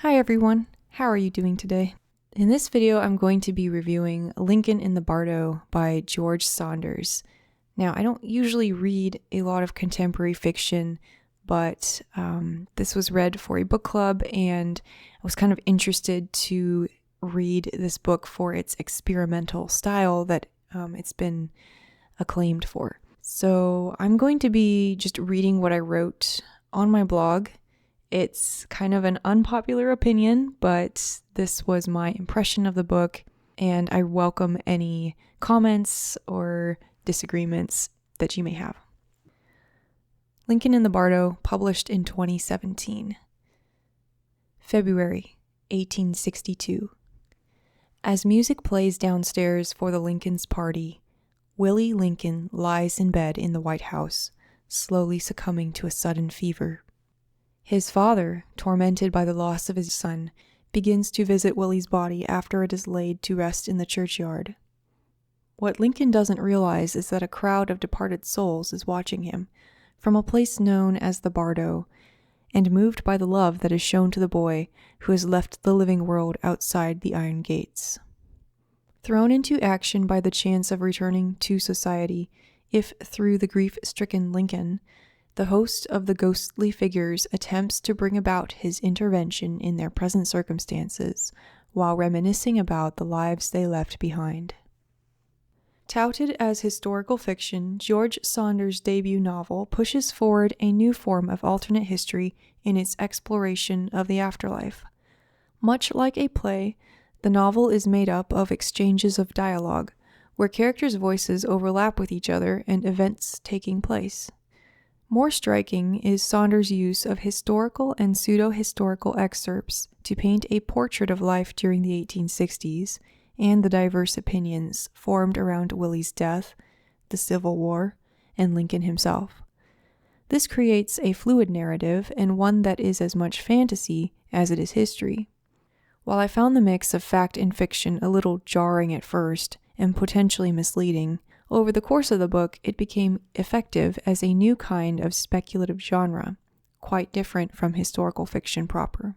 Hi everyone, how are you doing today? In this video, I'm going to be reviewing Lincoln in the Bardo by George Saunders. Now, I don't usually read a lot of contemporary fiction, but this was read for a book club and I was kind of interested to read this book for its experimental style that it's been acclaimed for. So I'm going to be just reading what I wrote on my blog. It's kind of an unpopular opinion, but this was my impression of the book, and I welcome any comments or disagreements that you may have. Lincoln in the Bardo, published in 2017. February 1862. As music plays downstairs for the Lincolns' party, Willie Lincoln lies in bed in the White House, slowly succumbing to a sudden fever. His father, tormented by the loss of his son, begins to visit Willie's body after it is laid to rest in the churchyard. What Lincoln doesn't realize is that a crowd of departed souls is watching him from a place known as the Bardo, and moved by the love that is shown to the boy who has left the living world outside the iron gates. Thrown into action by the chance of returning to society, if through the grief-stricken Lincoln, the host of the ghostly figures attempts to bring about his intervention in their present circumstances, while reminiscing about the lives they left behind. Touted as historical fiction, George Saunders' debut novel pushes forward a new form of alternate history in its exploration of the afterlife. Much like a play, the novel is made up of exchanges of dialogue, where characters' voices overlap with each other and events taking place. More striking is Saunders' use of historical and pseudo-historical excerpts to paint a portrait of life during the 1860s and the diverse opinions formed around Willie's death, the Civil War, and Lincoln himself. This creates a fluid narrative and one that is as much fantasy as it is history. While I found the mix of fact and fiction a little jarring at first and potentially misleading, over the course of the book, it became effective as a new kind of speculative genre, quite different from historical fiction proper.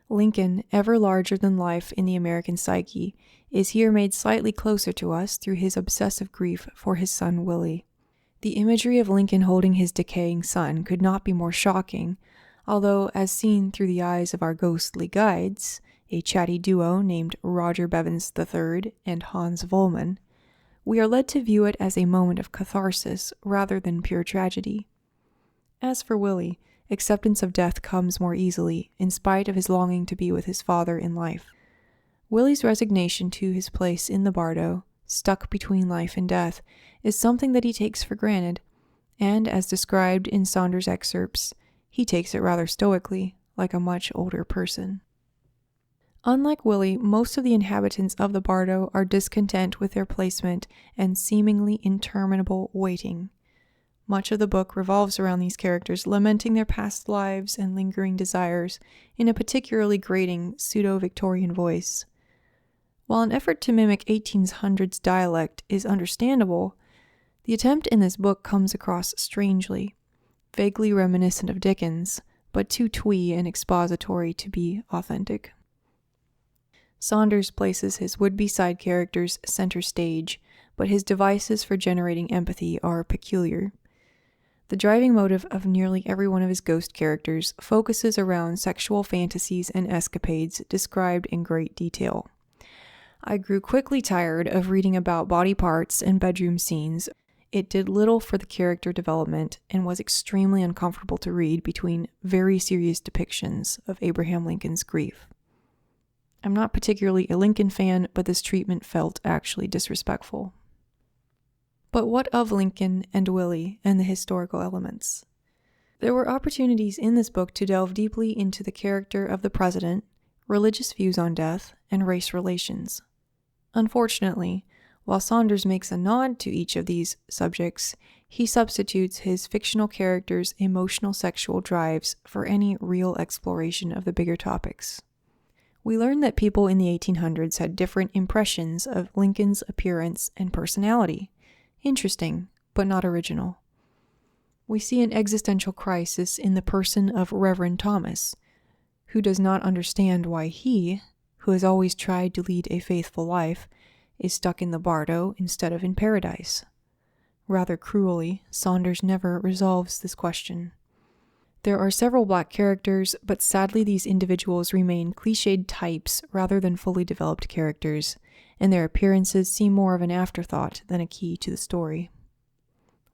Lincoln, ever larger than life in the American psyche, is here made slightly closer to us through his obsessive grief for his son Willie. The imagery of Lincoln holding his decaying son could not be more shocking, although as seen through the eyes of our ghostly guides, a chatty duo named Roger Bevins III and Hans Vollmann, we are led to view it as a moment of catharsis rather than pure tragedy. As for Willie, acceptance of death comes more easily, in spite of his longing to be with his father in life. Willie's resignation to his place in the Bardo, stuck between life and death, is something that he takes for granted, and as described in Saunders' excerpts, he takes it rather stoically, like a much older person. Unlike Willie, most of the inhabitants of the Bardo are discontent with their placement and seemingly interminable waiting. Much of the book revolves around these characters lamenting their past lives and lingering desires in a particularly grating pseudo-Victorian voice. While an effort to mimic 1800s dialect is understandable, the attempt in this book comes across strangely, vaguely reminiscent of Dickens, but too twee and expository to be authentic. Saunders places his would-be side characters center stage, but his devices for generating empathy are peculiar. The driving motive of nearly every one of his ghost characters focuses around sexual fantasies and escapades described in great detail. I grew quickly tired of reading about body parts and bedroom scenes. It did little for the character development and was extremely uncomfortable to read between very serious depictions of Abraham Lincoln's grief. I'm not particularly a Lincoln fan, but this treatment felt actually disrespectful. But what of Lincoln and Willie and the historical elements? There were opportunities in this book to delve deeply into the character of the president, religious views on death, and race relations. Unfortunately, while Saunders makes a nod to each of these subjects, he substitutes his fictional characters' emotional sexual drives for any real exploration of the bigger topics. We learn that people in the 1800s had different impressions of Lincoln's appearance and personality. Interesting, but not original. We see an existential crisis in the person of Reverend Thomas, who does not understand why he, who has always tried to lead a faithful life, is stuck in the Bardo instead of in paradise. Rather cruelly, Saunders never resolves this question. There are several black characters, but sadly these individuals remain cliched types rather than fully developed characters, and their appearances seem more of an afterthought than a key to the story.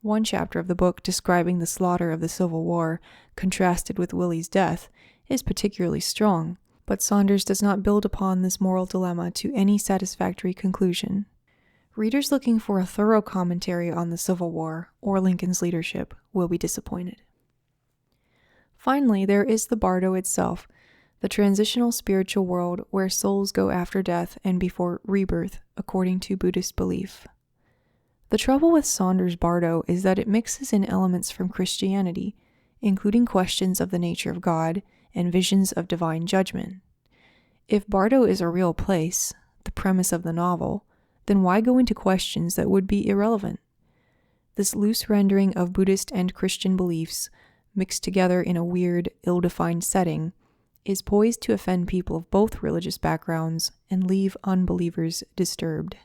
One chapter of the book describing the slaughter of the Civil War, contrasted with Willie's death, is particularly strong, but Saunders does not build upon this moral dilemma to any satisfactory conclusion. Readers looking for a thorough commentary on the Civil War or Lincoln's leadership will be disappointed. Finally, there is the Bardo itself, the transitional spiritual world where souls go after death and before rebirth, according to Buddhist belief. The trouble with Saunders' Bardo is that it mixes in elements from Christianity, including questions of the nature of God and visions of divine judgment. If Bardo is a real place, the premise of the novel, then why go into questions that would be irrelevant? This loose rendering of Buddhist and Christian beliefs, mixed together in a weird, ill-defined setting, is poised to offend people of both religious backgrounds and leave unbelievers disturbed.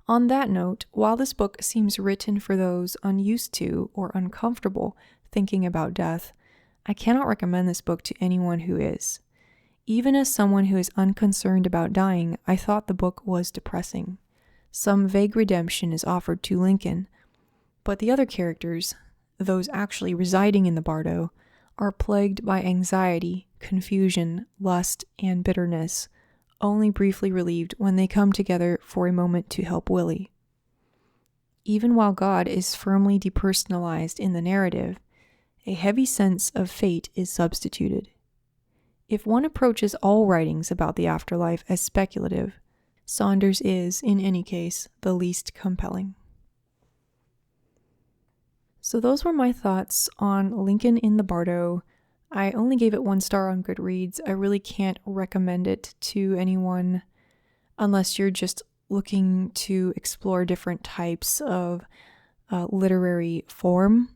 On that note, while this book seems written for those unused to or uncomfortable thinking about death, I cannot recommend this book to anyone who is. Even as someone who is unconcerned about dying, I thought the book was depressing. Some vague redemption is offered to Lincoln, but the other characters, those actually residing in the Bardo, are plagued by anxiety, confusion, lust, and bitterness, only briefly relieved when they come together for a moment to help Willie. Even while God is firmly depersonalized in the narrative, a heavy sense of fate is substituted. If one approaches all writings about the afterlife as speculative, Saunders is, in any case, the least compelling. So those were my thoughts on Lincoln in the Bardo. I only gave it 1 star on Goodreads. I really can't recommend it to anyone unless you're just looking to explore different types of literary form.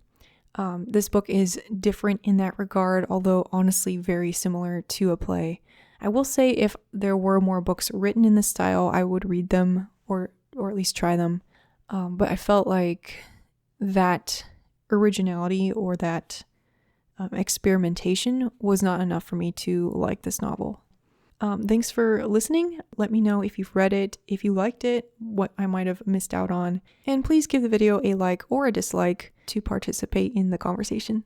This book is different in that regard, although honestly very similar to a play. I will say if there were more books written in this style, I would read them or at least try them. But I felt like that originality or that experimentation was not enough for me to like this novel. Thanks for listening. Let me know if you've read it, if you liked it, what I might have missed out on, and please give the video a like or a dislike to participate in the conversation.